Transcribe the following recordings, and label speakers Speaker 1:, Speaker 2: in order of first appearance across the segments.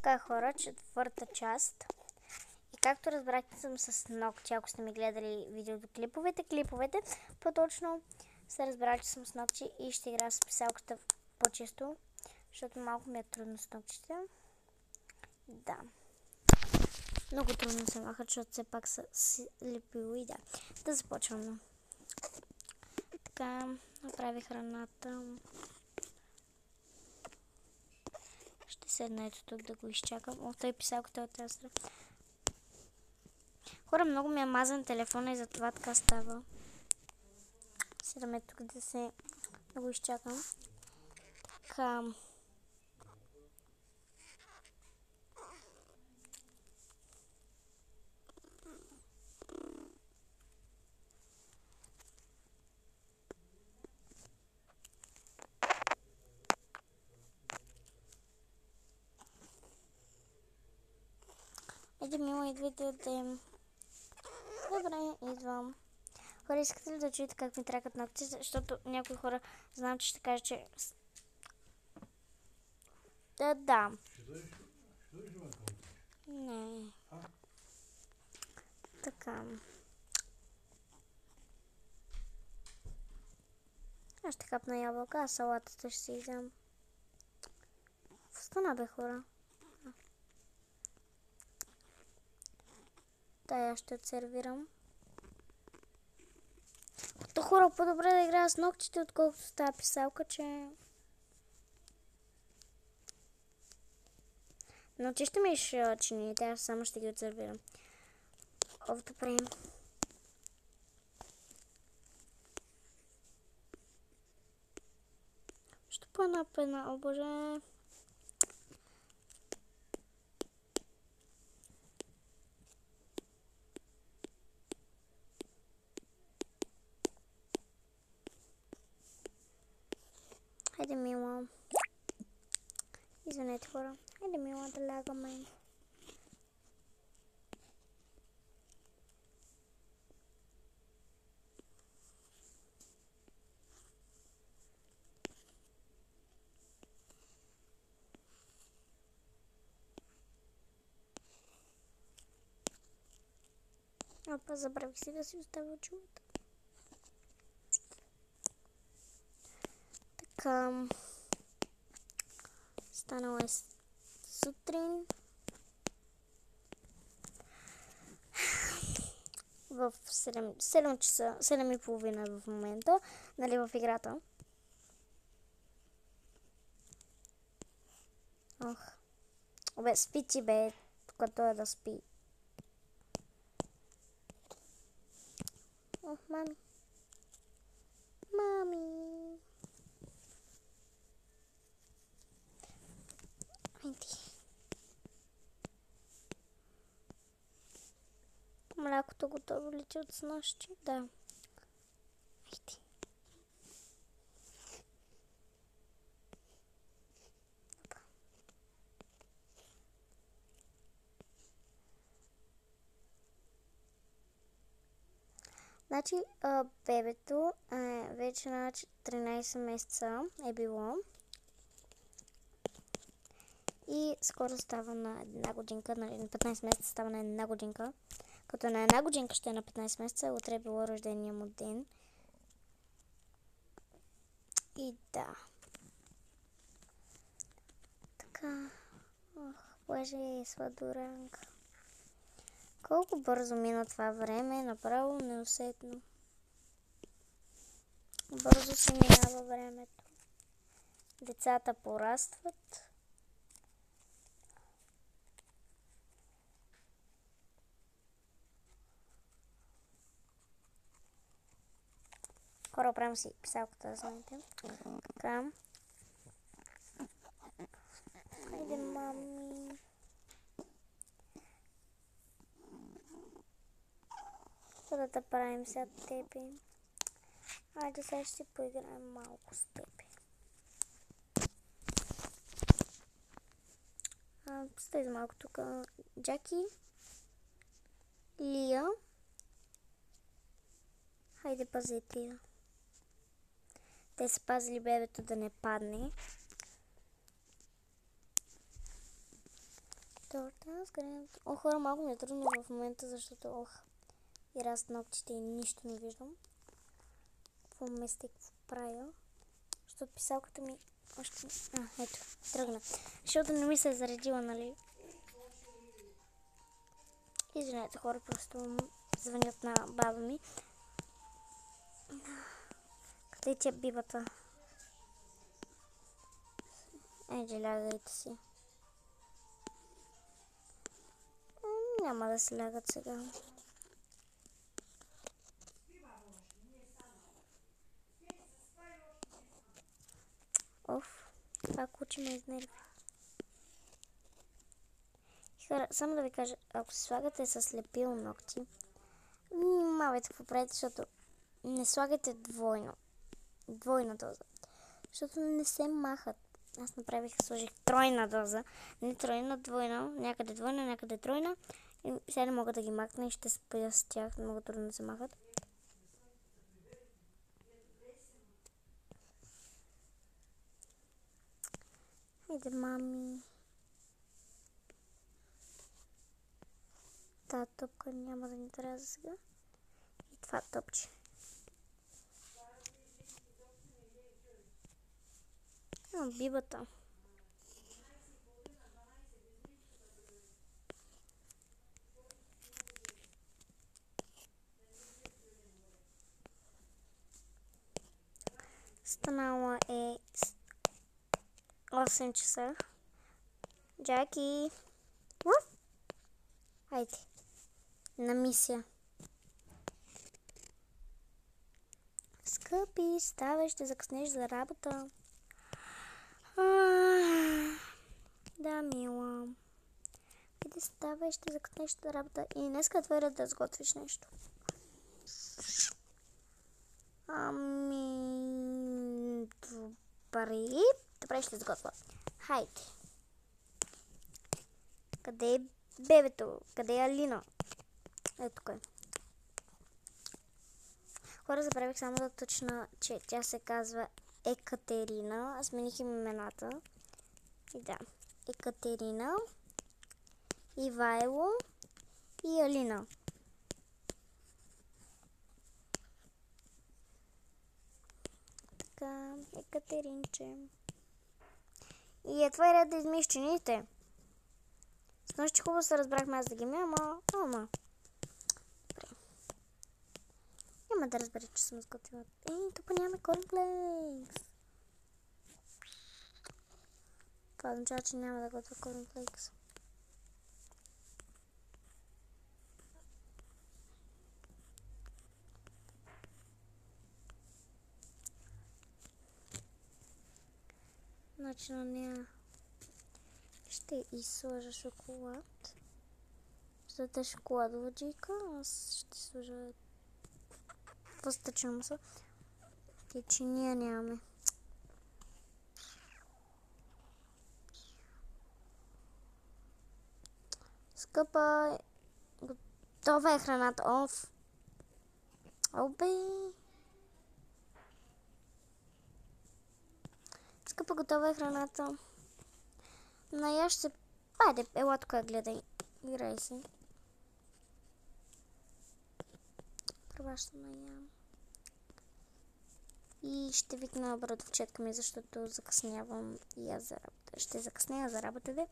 Speaker 1: Така, хора, четвърта част. И както разбрахте, съм с ногти. Ако сте ми гледали клиповете, по-точно сте разбрали, че съм с ногти и ще играя с писалката по-често, защото малко ми е трудно с ногтите. Да. Много трудно се махат, защото все пак са слепило и да. Да започваме. Така, направих храната. Ще седна ето тук да го изчакам. О, той писалката от тази страна. Хора, много ми е мазан телефона и затова така става. Седаме тук да го изчакам. Така. Айде, мила, идвайте да... Добре, идвам. Хора, искате ли да чуете как ми тракат ногти? Защото някои хора знам, че ще кажа, че... Да. Не. Така. Аз ще хапна ябълка, а салатата ще си изям. Стана бе, хора. Тая ще отсервирам. То хора, по-добре да играя с ногтите, отколкото с тази писалка, че... Но ти ще ми чините, аз само ще ги отсервирам. Добре. Що по-една, о боже... Хайде, мила. Извинете, хора. Хайде, мила, да лягаме. Опа, забравих си да си оставя чувата. Така. Станало е сутрин. В 7 часа, 7:30 в момента, нали, в играта. Ох. Бе, спи ти, бе, като е да спи. Ох, мами. Мами. Хайде. Млякото готово лети от снощи? Да. Хайде. Значи, бебето вече на 13 месеца е било. И скоро става на една годинка, на 15 месеца става на една годинка. Като на една годинка ще е на 15 месеца, утре е било рождения му ден. И да. Така. Ох, боже, сладуранка. Колко бързо мина това време, направо неусетно. Бързо се минава времето. Децата порастват. Хора, правим си писалката, да знаете. Така. Хайде, мами. За да правим сега теби. Айде, сега ще поиграем малко с теби. Стой за малко тук. Джаки. Лия. Хайде, пазете я. Те са пазили бебето да не падне. Торта с гранат. О, хора, малко ми е трудно в момента, защото и раз ногтите и нищо не виждам. Какво место и какво правя? Защото писалката ми още... ето, тръгна. Защото не ми се е заредила, нали? Извинете, хора, просто звънят на баба ми. Къде ти е бибата? Айде, лягайте си. Няма да се лягат сега. Оф, това куче ме изнерви. Хора, само да ви кажа, ако се слагате с лепило ногти, внимавайте какво правите, защото не слагайте двойна доза, защото не се махат. Аз сложих тройна доза, не тройна, двойна, някъде двойна, някъде тройна. И сега не мога да ги махна и ще спя с тях, много трудно да се махат. Хайде, мами. Тази топка няма да ни трябва за сега. И това топче. Бибата. Станала е 8 часа. Джаки! Хайде. На мисия. Скъпи, ставай, ще закъснеш за работа. Да, мила. Къде ставай, ще закъснеш за работа. И днеска твърда да сготвиш нещо. Добре, ще сготвя. Хайде. Къде е бебето? Къде е Алина? Ето тук е. Хора, забравих само да точно, че тя се казва Екатерина. Аз смених имената. И да. Екатерина, Ивайло и Алина. Така, Екатеринче. И е твой ред да измиеш чините. С нощи хубаво се разбрахме аз да ги мия, ама. Добре. Няма да разбере, че съм сготвила. Тук нямаме корнфлейкс. Това означава, че няма да готвя корнфлейкс. Значи на нея ще изсложа шоколад. За да е шоколадова джийка, аз ще сложа пъстъчно масло. И че ние нямаме. Скъпа, готова е храната. Оф. Обе. Скъпа, готова е храната. Наяш се. Айде, ела тук, гледай. Играй си. Първа ще наям. И ще викна братовчетка ми, защото закъснявам и аз за работа. Ще закъсня за работа, де.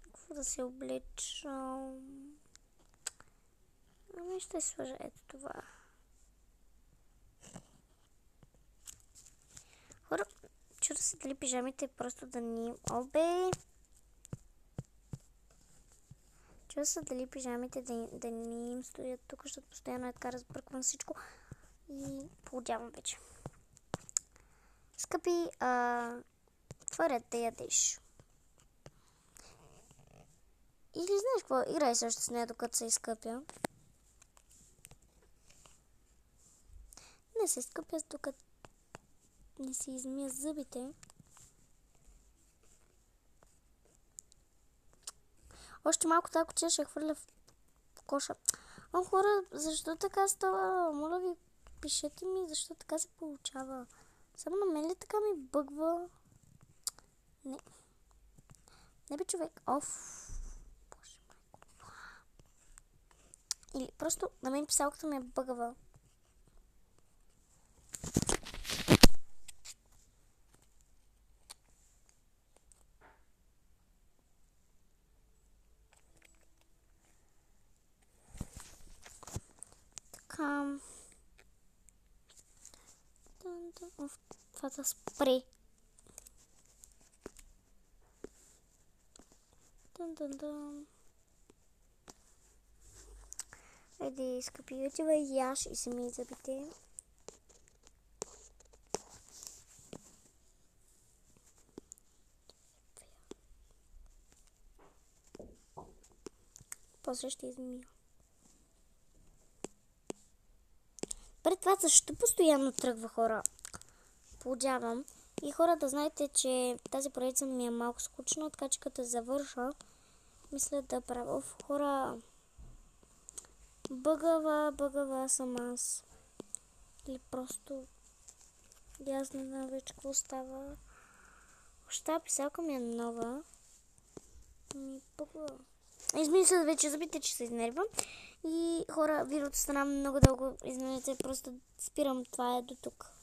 Speaker 1: Какво да се облеча? Ами ще сложа ето това. Хора, чуда се дали пижамите просто да ни... Чуда се дали пижамите да ни им стоят тук, защото постоянно е така разбърквам всичко. И поудявам вече. Скъпи, това ред да ядеш. Или знаеш какво? Играй също с нея, докато се изкъпя. Не се изкъпя, докато не си измия зъбите. Още малко тази кутия ще хвърля в коша. Хора, защо така става? Моля ви, пишете ми, защо така се получава. Само на мен ли така ми бъгва? Не. Не бе, човек. Оф. Боже майко. Или просто на мен писалката ми е бъгава. Така. Оф, това да спре. Айде, скъпи, отивай яш и си ми зъбите. После ще измия. Пред това защо постоянно тръгва, хора? Подявам. И хора, да знаете, че тази поредица ми е малко скучна, така че като завърша, мисля да правя. Хора, бъгава съм аз. Или просто... Аз не знам вече какво става. Още тази писалка ми е нова. Ми бъгава. Измисля се вече, забите, че се изнервам. И хора, видеото стана много дълго. Извинете, просто спирам. Това е до тук.